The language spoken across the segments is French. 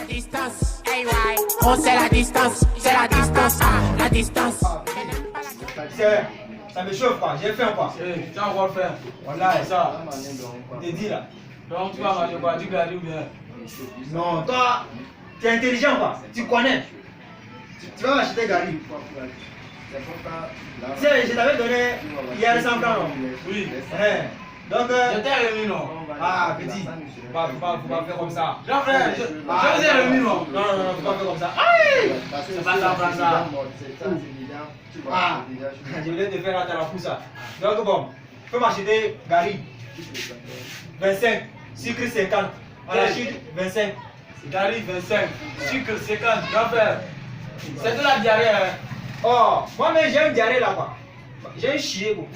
la distance. Hey, ouais. Oh, c'est la distance. C'est la distance. Ah, la distance. Ça me chauffe quoi, j'ai faim quoi. Tu as encore faim. Voilà, C'est ça. t'es dit là. Donc tu vas manger quoi? Du gari ou bien? Non, toi, tu es intelligent quoi, tu connais. Tu vas m'acheter Gary. Tu sais, je t'avais donné hier 100 francs non? Oui. Donc, Je t'ai remis non? ah petit, faut pas faire comme ça. Jean-Frère, je vous ai remis non? Non, faut pas faire comme ça. Aïe! C'est pas ça, prends ça. Ah, je voulais te faire attendre la pousse. Donc bon, faut m'acheter Gary. 25, sucre 50, arachide 25. Gari 25, sucre 50, Jean-Frère. C'est de la diarrhée hein? Oh, moi-même j'ai un diarrhée là quoi. J'ai un chier beaucoup.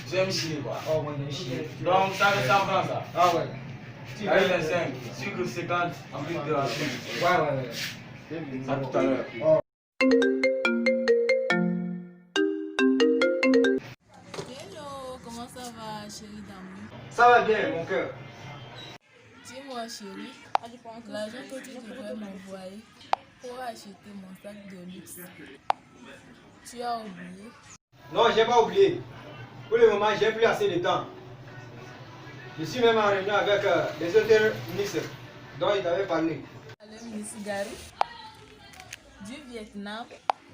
J'aime chier quoi. Oh, moi j'ai un chier. Donc ça fait 100 francs ça. Ah ouais. Gari 25, sucre 50, en plus de la sucre. Ouais. Ça tout à l'heure. Oh. Hello, comment ça va, chérie d'amour? Ça va bien, mon cœur. Dis-moi, chérie, l'argent que tu devrais m'envoyer pour acheter mon sac de luxe, tu as oublié? Non, j'ai pas oublié. Pour le moment, j'ai plus assez de temps. Je suis même en réunion avec les autres ministres dont il t'avait parlé. Le ministre Gary du Vietnam,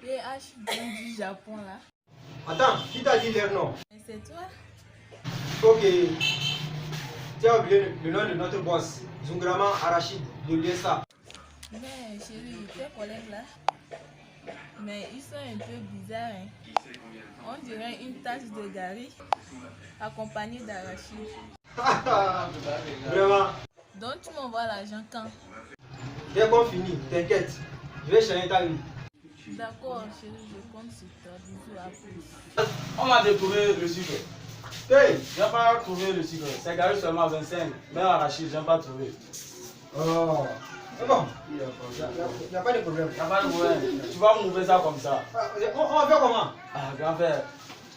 PH du Japon là. Attends, qui t'a dit leur nom? Mais c'est toi? Ok. Tu as oublié le nom de notre boss, Zungrama Arachide de l'USA. Mais chérie, tes collègues là, mais ils sont un peu bizarres. Hein? On dirait une tasse de Gary accompagnée d'arachide. Vraiment. Donc tu m'envoies l'argent quand? Dès qu'on finit, t'inquiète. Je vais changer ta vie. D'accord, chérie, je compte sur toi. Bisous, à plus. On m'a découvert le sucre. Hey! J'ai pas trouvé le sucre. C'est Gari seulement 25. Mais arachide, j'ai pas trouvé. Oh. C'est bon. Il n'y a pas de problème. T'as pas de problème. Tu vas m'ouvrir ça comme ça. On va faire comment? Ah, grand-père.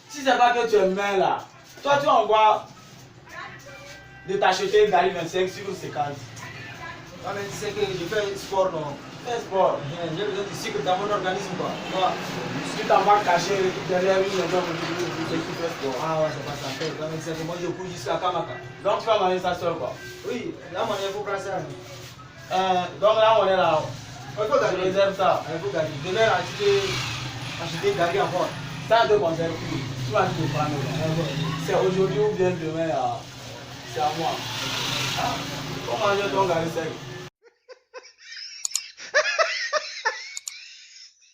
Si c'est pas que tu es main là, toi tu envoies de t'acheter Gari 25 sur 50. Ah, mais tu sais que je fais sport, non? Fais sport. J'ai besoin du sucre dans mon organisme, quoi. Voilà. Tu t'en vas cacher derrière une maison pour tu fais sport. Ah ouais, c'est pas ça. Quand même, c'est que moi, je cours jusqu'à Kamaka. Donc tu vas manger ça seul quoi. Oui, là, mon il faut prendre ça. Donc là on est là. Il faut Je gagner. réserve ça. Il faut gagner. Je vais acheter Gary encore. Ça te concerne plus. Tu vas te prendre. C'est aujourd'hui ou bien demain. C'est à moi. Comment manger ton Gari sec?